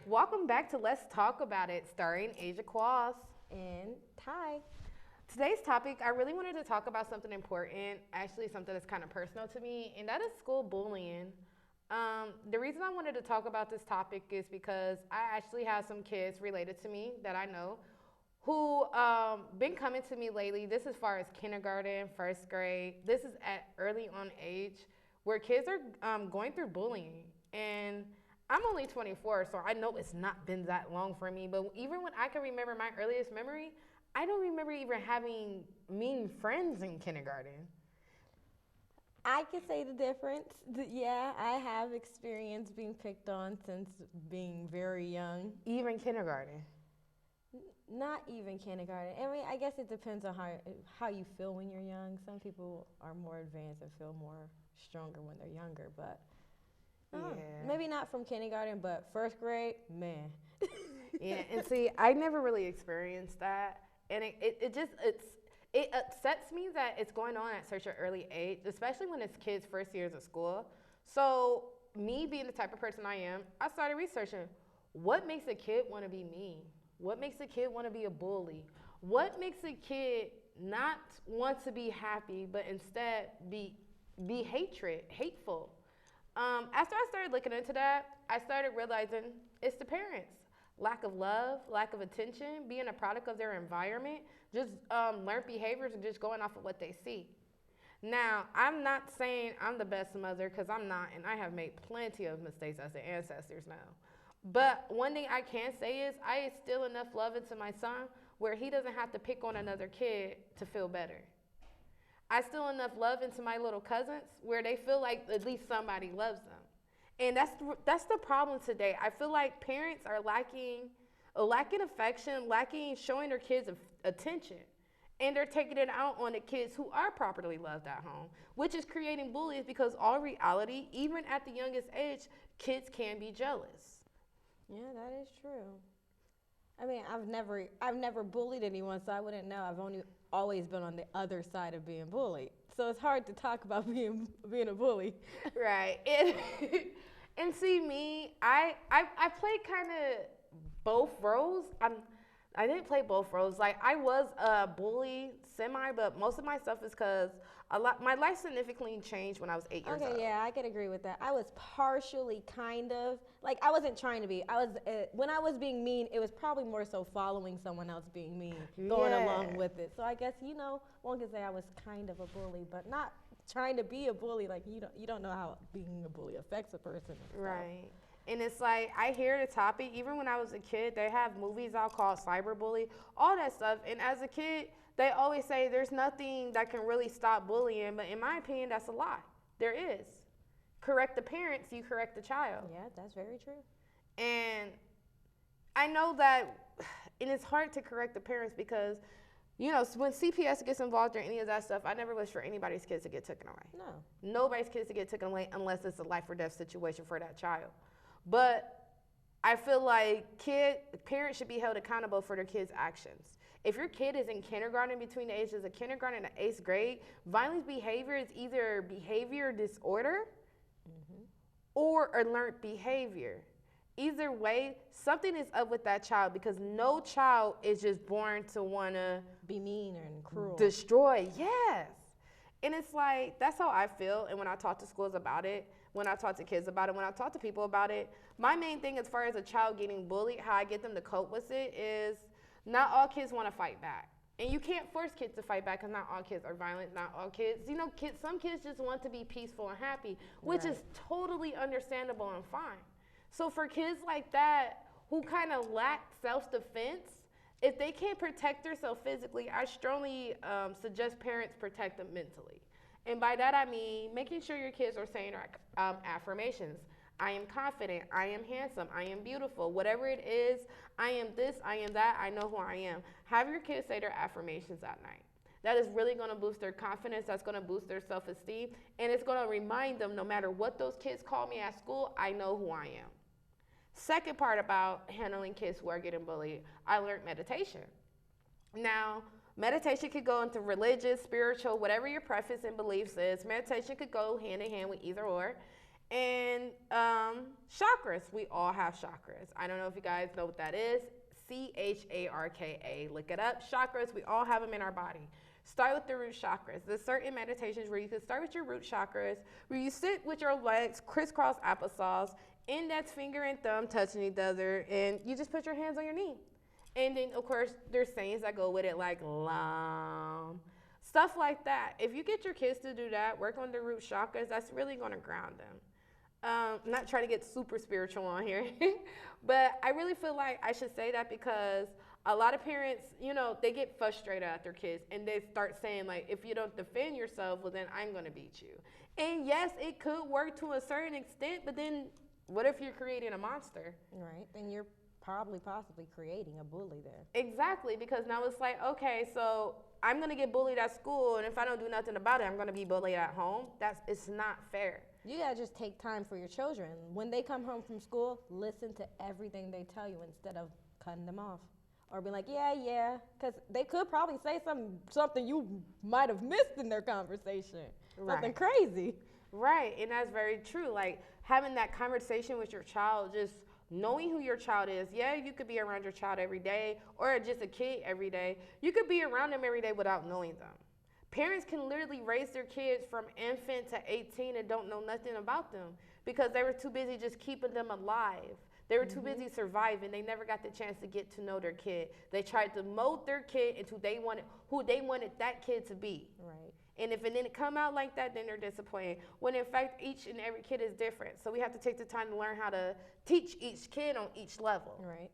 Welcome back to Let's Talk About It, starring Asia Quas. And Ty. Today's topic, I really wanted to talk about something important, actually something that's kind of personal to me, and that is school bullying. The reason I wanted to talk about this topic is because I actually have some kids related to me that I know who been coming to me lately. This is as far as kindergarten, first grade. This is at early on age where kids are going through bullying. And I'm only 24, so I know it's not been that long for me. But even when I can remember my earliest memory, I don't remember even having mean friends in kindergarten. I can say the difference. Yeah, I have experienced being picked on since being very young. Even kindergarten. Not even kindergarten. I mean, I guess it depends on how you feel when you're young. Some people are more advanced and feel more stronger when they're younger, but maybe not from kindergarten, but first grade, man. Yeah, and see, I never really experienced that, and it upsets me that it's going on at such an early age, especially when it's kids' first years of school. So me being the type of person I am, I started researching what makes a kid want to be mean. What makes a kid want to be a bully? What makes a kid not want to be happy, but instead be hateful? After I started looking into that, I started realizing it's the parents. Lack of love, lack of attention, being a product of their environment, just learned behaviors and just going off of what they see. Now, I'm not saying I'm the best mother because I'm not, and I have made plenty of mistakes as the ancestors now. But one thing I can say is I instill enough love into my son where he doesn't have to pick on another kid to feel better. I instill enough love into my little cousins where they feel like at least somebody loves them. And that's the problem today. I feel like parents are lacking affection, lacking showing their kids attention. And they're taking it out on the kids who are properly loved at home, which is creating bullies because all reality, even at the youngest age, kids can be jealous. Yeah, that is true. I mean, I've never bullied anyone, so I wouldn't know. I've only always been on the other side of being bullied. So it's hard to talk about being a bully. Right. And see me, I played kind of both roles. I didn't play both roles. Like I was a bully semi, but most of my stuff is because my life significantly changed when I was 8 years old. Okay, yeah, I could agree with that. I was partially kind of like I wasn't trying to be. I was when I was being mean, it was probably more so following someone else being mean, going along with it. So I guess one could say I was kind of a bully, but not trying to be a bully. Like you don't know how being a bully affects a person. Right. And it's like I hear the topic. Even when I was a kid, they have movies out called cyberbully, all that stuff. And as a kid, they always say there's nothing that can really stop bullying. But in my opinion, that's a lie. There is. Correct the parents, you correct the child. Yeah, that's very true. And I know that, and it's hard to correct the parents because, when CPS gets involved or any of that stuff, I never wish for anybody's kids to get taken away. No. Nobody's kids to get taken away unless it's a life or death situation for that child. But I feel like parents should be held accountable for their kids' actions. If your kid is in kindergarten, between the ages of kindergarten and 8th grade, violent behavior is either behavior disorder or a learned behavior. Either way, something is up with that child because no child is just born to want to be mean and cruel. Destroy, yes. And it's like, that's how I feel. And when I talk to schools about it, when I talk to kids about it, when I talk to people about it, my main thing as far as a child getting bullied, how I get them to cope with it is not all kids want to fight back. And you can't force kids to fight back because not all kids are violent. Not all kids, some kids just want to be peaceful and happy, which is totally understandable and fine. So for kids like that who kind of lack self-defense, if they can't protect themselves physically, I strongly suggest parents protect them mentally. And by that I mean making sure your kids are saying affirmations. I am confident, I am handsome, I am beautiful, whatever it is, I am this, I am that, I know who I am. Have your kids say their affirmations at night. That is really going to boost their confidence, that's going to boost their self-esteem, and it's going to remind them no matter what those kids call me at school, I know who I am. Second part about handling kids who are getting bullied, I learned meditation. Now, meditation could go into religious, spiritual, whatever your preference and beliefs is. Meditation could go hand in hand with either or. And chakras. We all have chakras. I don't know if you guys know what that is. CHARKA. Look it up. Chakras, we all have them in our body. Start with the root chakras. There's certain meditations where you can start with your root chakras, where you sit with your legs crisscross applesauce, index finger and thumb touching each other, and you just put your hands on your knee. And then, of course, there's sayings that go with it, like Lam. Stuff like that. If you get your kids to do that, work on the root chakras, that's really going to ground them. I'm not trying to get super spiritual on here, but I really feel like I should say that because a lot of parents, they get frustrated at their kids and they start saying, like, if you don't defend yourself, well, then I'm going to beat you. And yes, it could work to a certain extent, but then what if you're creating a monster? Right. Then you're possibly creating a bully there. Exactly, because now it's like, okay, so I'm going to get bullied at school, and if I don't do nothing about it, I'm going to be bullied at home. It's not fair. You gotta just take time for your children. When they come home from school, listen to everything they tell you instead of cutting them off. Or be like, yeah, because they could probably say something you might have missed in their conversation. Right. Something crazy. Right, and that's very true. Like, having that conversation with your child, just knowing who your child is. Yeah, you could be around your child every day, or just a kid every day. You could be around them every day without knowing them. Parents can literally raise their kids from infant to 18 and don't know nothing about them because they were too busy just keeping them alive. They were too busy surviving. They never got the chance to get to know their kid. They tried to mold their kid into who they wanted that kid to be. Right. And if it didn't come out like that, then they're disappointed. When in fact, each and every kid is different. So we have to take the time to learn how to teach each kid on each level. Right.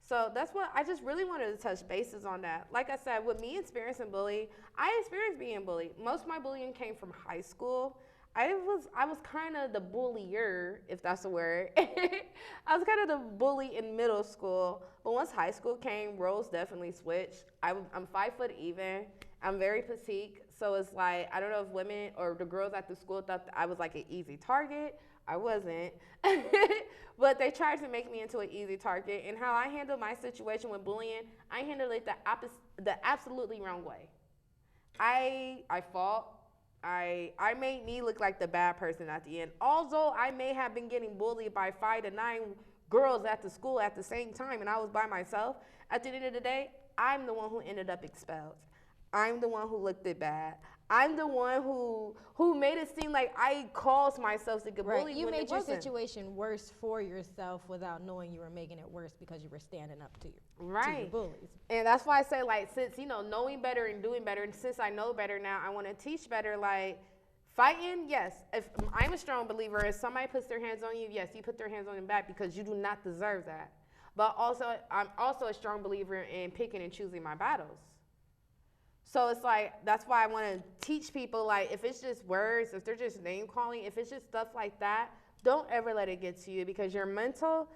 So that's what I just really wanted to touch bases on that. Like I said, with me experiencing bullying, I experienced being bullied. Most of my bullying came from high school. I was kind of the bullier, if that's a word. I was kind of the bully in middle school. But once high school came, roles definitely switched. I'm 5 foot even. I'm very petite. So it's like, I don't know if women or the girls at the school thought that I was like an easy target. I wasn't. But they tried to make me into an easy target. And how I handled my situation with bullying, I handled it the absolutely wrong way. I fought. I made me look like the bad person at the end. Although I may have been getting bullied by 5 to 9 girls at the school at the same time and I was by myself, at the end of the day, I'm the one who ended up expelled. I'm the one who looked it bad. I'm the one who made it seem like I caused myself to get bullied. You when made it your wasn't. situation worse for yourself without knowing you were making it worse because you were standing up to your bullies. And that's why I say, like, since, knowing better and doing better, and since I know better now, I want to teach better, like, fighting, yes. If I'm a strong believer, if somebody puts their hands on you, yes, you put their hands on them back because you do not deserve that. But also, I'm also a strong believer in picking and choosing my battles. So it's like, that's why I want to teach people, like, if it's just words, if they're just name calling, if it's just stuff like that, don't ever let it get to you because your mental,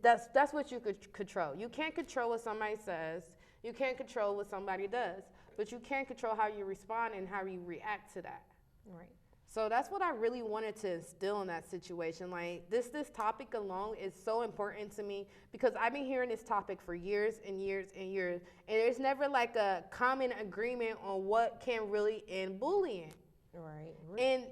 that's what you could control. You can't control what somebody says. You can't control what somebody does. But you can control how you respond and how you react to that. Right. So that's what I really wanted to instill in that situation. Like, this topic alone is so important to me because I've been hearing this topic for years and years and years. And there's never like a common agreement on what can really end bullying. Right. And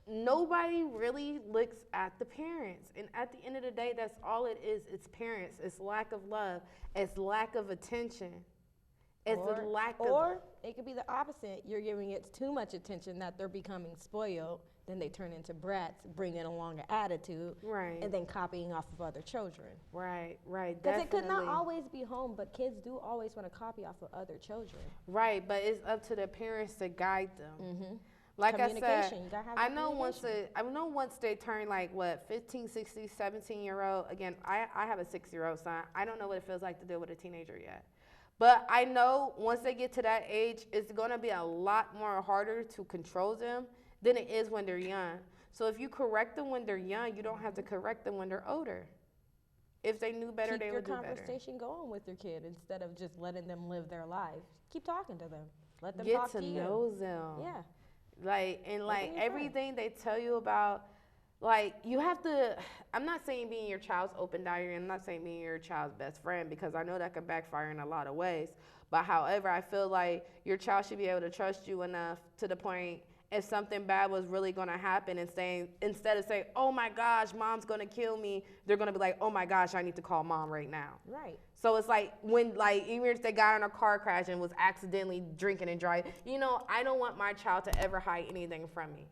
nobody really looks at the parents. And at the end of the day, that's all it is. It's parents. It's lack of love. It's lack of attention. Or it could be the opposite. You're giving it too much attention that they're becoming spoiled. Then they turn into brats, bringing along an attitude, right, and then copying off of other children. Right, because it could not always be home, but kids do always want to copy off of other children. Right, but it's up to the parents to guide them. Mm-hmm. Like I said, you gotta have I know once they turn like 15, 16, 17-year-old. Again, I have a 6-year-old son. I don't know what it feels like to deal with a teenager yet. But I know once they get to that age, it's going to be a lot more harder to control them than it is when they're young. So if you correct them when they're young, you don't have to correct them when they're older. If they knew better, they would do better. Keep your conversation going with your kid instead of just letting them live their lives. Keep talking to them. Let them talk to you. Get to know them. Yeah. Everything they tell you about, like, you have to, I'm not saying being your child's open diary, I'm not saying being your child's best friend, because I know that can backfire in a lot of ways. But however, I feel like your child should be able to trust you enough to the point, if something bad was really going to happen, and saying, instead of saying, oh my gosh, mom's going to kill me, they're going to be like, oh my gosh, I need to call mom right now. Right. So it's like when, like, even if they got in a car crash and was accidentally drinking and driving, I don't want my child to ever hide anything from me.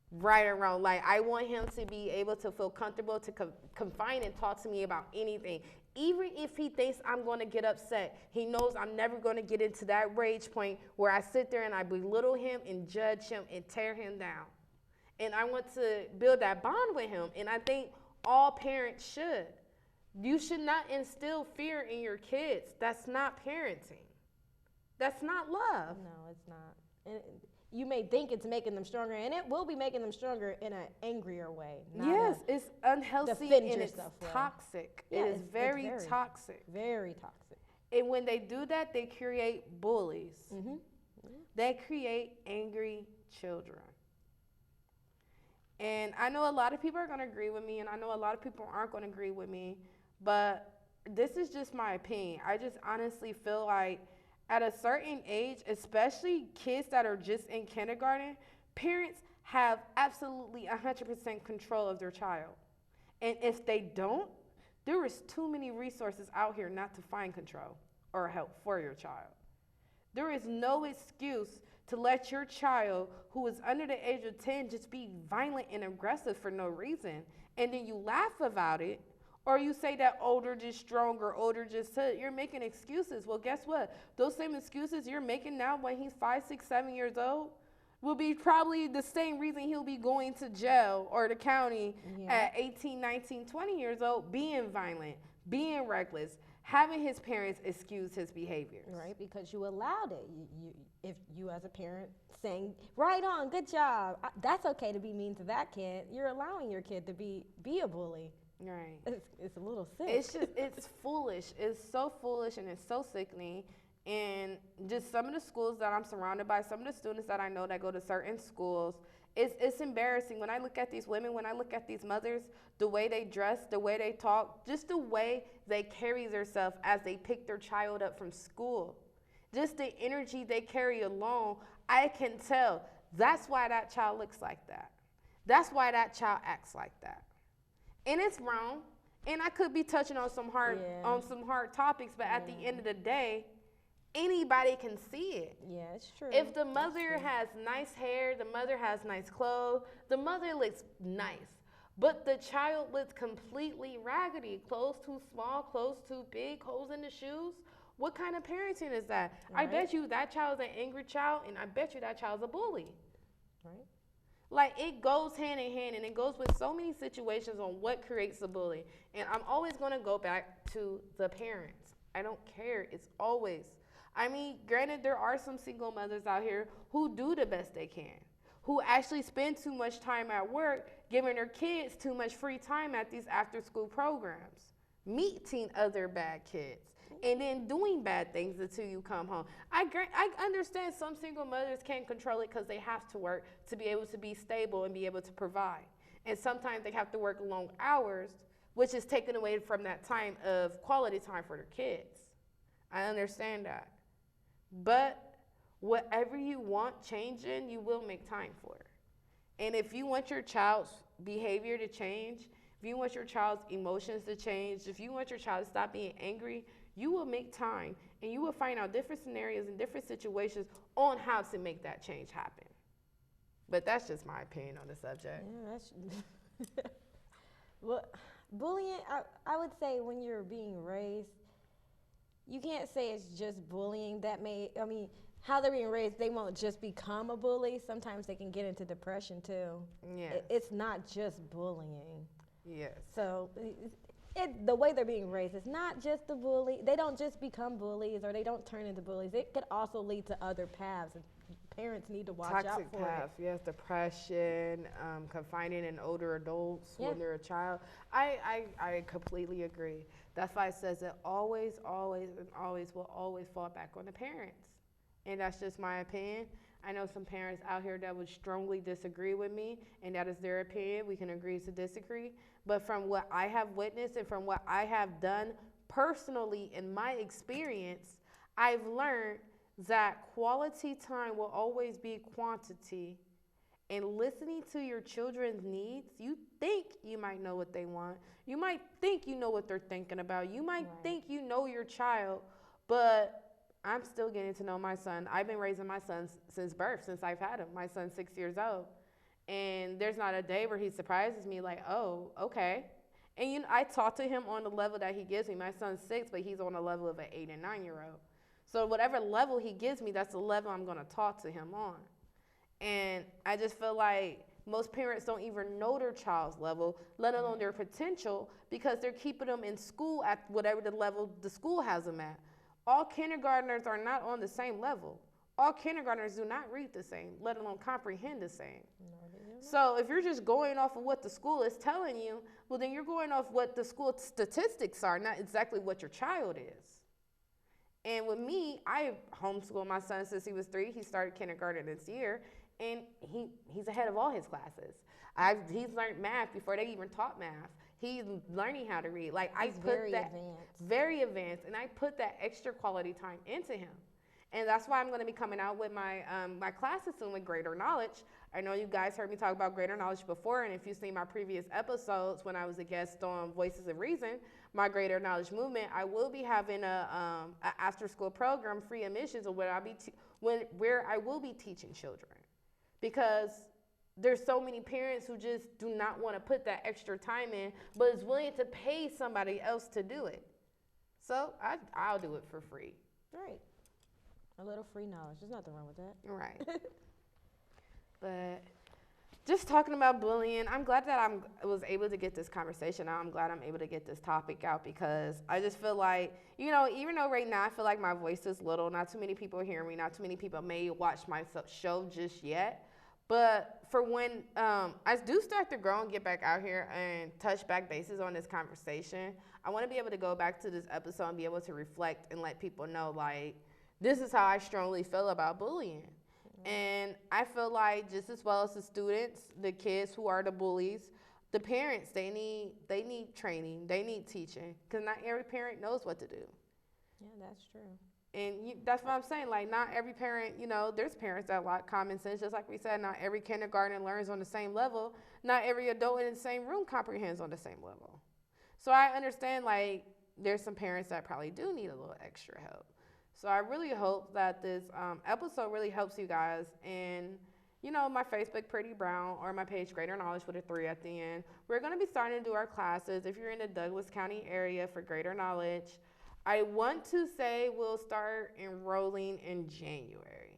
Right or wrong. Like, I want him to be able to feel comfortable to confine and talk to me about anything. Even if he thinks I'm going to get upset, he knows I'm never going to get into that rage point where I sit there and I belittle him and judge him and tear him down. And I want to build that bond with him. And I think all parents should. You should not instill fear in your kids. That's not parenting. That's not love. No, it's not. And you may think it's making them stronger, and it will be making them stronger in an angrier way. Yes, it's unhealthy and it's toxic. Yeah, it is very toxic. Very toxic. And when they do that, they create bullies. Mm-hmm. They create angry children. And I know a lot of people are going to agree with me, and I know a lot of people aren't going to agree with me, but this is just my opinion. I just honestly feel like at a certain age, especially kids that are just in kindergarten, parents have absolutely 100% control of their child. And if they don't, there is too many resources out here not to find control or help for your child. There is no excuse to let your child who is under the age of 10 just be violent and aggressive for no reason. And then you laugh about it. Or you say that older just stronger, older just said, you're making excuses. Well, guess what? Those same excuses you're making now when he's 5, 6, 7 years old will be probably the same reason he'll be going to jail or the county at 18, 19, 20 years old, being violent, being reckless, having his parents excuse his behaviors. Right, because you allowed it. If you as a parent saying, right on, good job, that's okay to be mean to that kid. You're allowing your kid to be a bully. Right. It's a little sick. It's foolish. It's so foolish and it's so sickening. And just some of the schools that I'm surrounded by, some of the students that I know that go to certain schools, it's embarrassing. When I look at these women, when I look at these mothers, the way they dress, the way they talk, just the way they carry themselves as they pick their child up from school, just the energy they carry alone, I can tell that's why that child looks like that. That's why that child acts like that. And it's wrong. And I could be touching on some hard topics, but at the end of the day, anybody can see it. Yeah, it's true. If the mother has nice hair, the mother has nice clothes, the mother looks nice. But the child looks completely raggedy. Clothes too small, clothes too big, holes in the shoes. What kind of parenting is that? Right. I bet you that child's an angry child, and I bet you that child's a bully. Right. Like, it goes hand in hand, and it goes with so many situations on what creates a bully. And I'm always going to go back to the parents. I don't care. It's always. I mean, granted, there are some single mothers out here who do the best they can, who actually spend too much time at work, giving their kids too much free time at these after-school programs, meeting other bad kids, and then doing bad things until you come home. I understand some single mothers can't control it because they have to work to be able to be stable and be able to provide. And sometimes they have to work long hours, which is taken away from that time of quality time for their kids. I understand that. But whatever you want changing, you will make time for it. And if you want your child's behavior to change, if you want your child's emotions to change, if you want your child to stop being angry, you will make time, and you will find out different scenarios and different situations on how to make that change happen. But that's just my opinion on the subject. Yeah, that's well, bullying, I would say when you're being raised, you can't say it's just bullying. How they're being raised, they won't just become a bully. Sometimes they can get into depression too. Yeah. It's not just bullying. Yes. So the way they're being raised is not just the bully. They don't just become bullies, or they don't turn into bullies. It could also lead to other paths. And parents need to watch out for it. Toxic paths, yes, depression, confining in older adults when they're a child. I completely agree. That's why it says it always, always, and always will always fall back on the parents. And that's just my opinion. I know some parents out here that would strongly disagree with me, and that is their opinion. We can agree to disagree. But from what I have witnessed and from what I have done personally in my experience, I've learned that quality time will always be quantity and listening to your children's needs, you think you might know what they want. You might think you know what they're thinking about. You might think you know your child, but I'm still getting to know my son. I've been raising my son since birth, since I've had him. My son's 6 years old. And there's not a day where he surprises me like, oh, okay. And I talk to him on the level that he gives me. My son's 6, but he's on the level of an 8 and 9-year-old. So whatever level he gives me, that's the level I'm going to talk to him on. And I just feel like most parents don't even know their child's level, let alone their potential, because they're keeping them in school at whatever the level the school has them at. All kindergartners are not on the same level. All kindergartners do not read the same, let alone comprehend the same. So if you're just going off of what the school is telling you, well, then you're going off what the school statistics are, not exactly what your child is. And with me, I homeschooled my son since he was 3. He started kindergarten this year, and he's ahead of all his classes. He's learned math before they even taught math. He's learning how to read. Like I put that very advanced, and I put that extra quality time into him. And that's why I'm going to be coming out with my my classes soon with Greater Knowledge. I know you guys heard me talk about Greater Knowledge before, and if you've seen my previous episodes when I was a guest on Voices of Reason, my Greater Knowledge movement, I will be having a after-school program, free admissions, where I will be teaching children, because there's so many parents who just do not want to put that extra time in, but is willing to pay somebody else to do it. So I'll do it for free. Right. A little free knowledge. There's nothing wrong with that. Right. But just talking about bullying, I'm glad that I was able to get this conversation out. I'm glad I'm able to get this topic out, because I just feel like, even though right now I feel like my voice is little, not too many people hear me, not too many people may watch my show just yet. But for when I do start to grow and get back out here and touch back bases on this conversation, I want to be able to go back to this episode and be able to reflect and let people know, like, this is how I strongly feel about bullying. Mm-hmm. And I feel like just as well as the students, the kids who are the bullies, the parents, they need training, they need teaching, because not every parent knows what to do. Yeah, that's true. And that's what I'm saying. Like, not every parent, there's parents that lack common sense. Just like we said, not every kindergarten learns on the same level. Not every adult in the same room comprehends on the same level. So I understand, like, there's some parents that probably do need a little extra help. So I really hope that this episode really helps you guys. And, my Facebook, Pretty Brown, or my page, Greater Knowledge, with a 3 at the end. We're going to be starting to do our classes. If you're in the Douglas County area for Greater Knowledge, I want to say we'll start enrolling in January.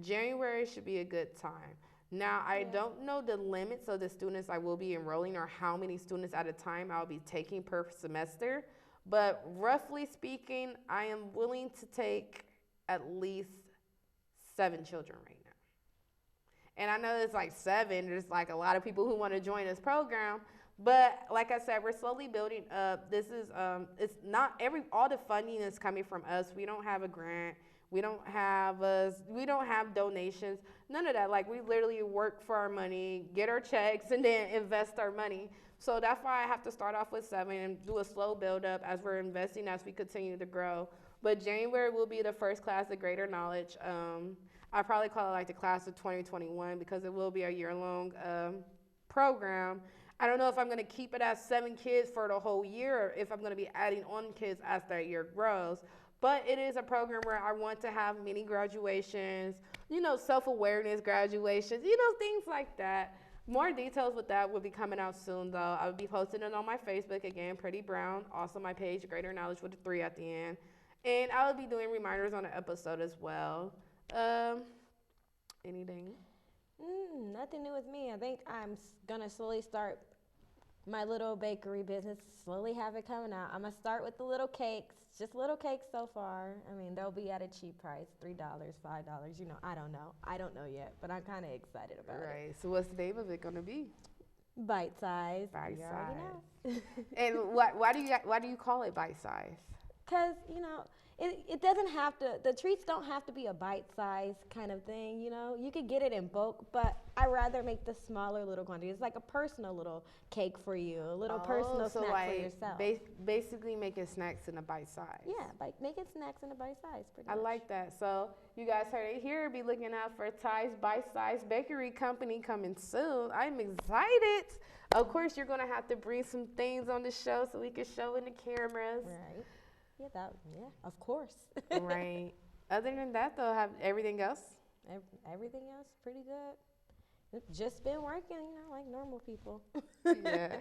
January should be a good time. Now, I don't know the limits of the students I will be enrolling, or how many students at a time I'll be taking per semester. But roughly speaking, I am willing to take at least 7 children right now. And I know there's like 7. There's like a lot of people who want to join this program. But like I said, we're slowly building up. This is, it's not all the funding is coming from us. We don't have a grant. We don't have donations. None of that. Like, we literally work for our money, get our checks, and then invest our money. So that's why I have to start off with 7 and do a slow build up as we're investing, as we continue to grow. But January will be the first class of Greater Knowledge. I probably call it like the class of 2021, because it will be a year-long program. I don't know if I'm going to keep it as 7 kids for the whole year, or if I'm going to be adding on kids as that year grows. But it is a program where I want to have mini graduations, self-awareness graduations, things like that. More details with that will be coming out soon, though. I will be posting it on my Facebook, again, Pretty Brown. Also my page, Greater Knowledge, with a 3 at the end. And I will be doing reminders on the episode as well. Anything? Nothing new with me. I think I'm going to slowly start my little bakery business, slowly have it coming out. I'm going to start with the little cakes, just little cakes so far. I mean, they'll be at a cheap price, $3, $5. I don't know. I don't know yet, but I'm kind of excited about it. Right. So what's the name of it going to be? Bite size. Bite size. And why do you call it bite size? Because, it doesn't have to, the treats don't have to be a bite-sized kind of thing, you know? You could get it in bulk, but I rather make the smaller little quantity. It's like a personal little cake for you, a little personal so snack like for yourself. basically making snacks in a bite size. Yeah, like making snacks in a bite size, pretty much. I like that. So you guys heard it here. Be looking out for Ty's Bite Size Bakery Company coming soon. I'm excited. Of course, you're gonna have to bring some things on the show so we can show in the cameras. Right. Yeah, of course. Right. Other than that, though, have everything else? Everything else pretty good. It's just been working, you know, like normal people. Yeah.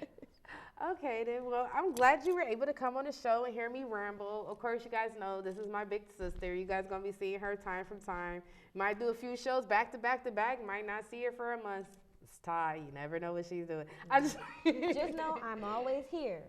Okay, then. Well, I'm glad you were able to come on the show and hear me ramble. Of course, you guys know this is my big sister. You guys gonna be seeing her time from time. Might do a few shows back to back to back. Might not see her for a month. It's Ty. You never know what she's doing. Just know I'm always here.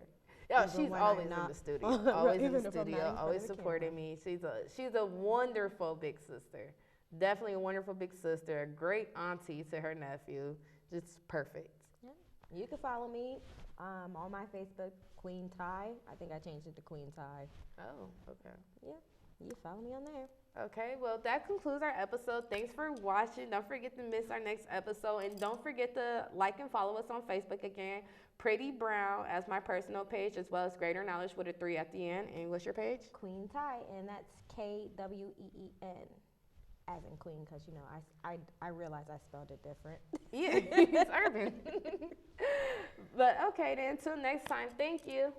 Oh, she's always in the studio. Always in the studio. Always supporting me. She's a wonderful big sister. Definitely a wonderful big sister. A great auntie to her nephew. Just perfect. Yeah. You can follow me on my Facebook, Queen Ty. I think I changed it to Queen Ty. Oh, okay. Yeah, you follow me on there. Okay, well, that concludes our episode. Thanks for watching. Don't forget to miss our next episode. And don't forget to like and follow us on Facebook again. Pretty Brown as my personal page, as well as Greater Knowledge with a 3 at the end. And what's your page? Queen Ty, and that's Kween, as in Queen, because, you know, I realized I spelled it different. Yeah, it's urban. But okay, then until next time, thank you.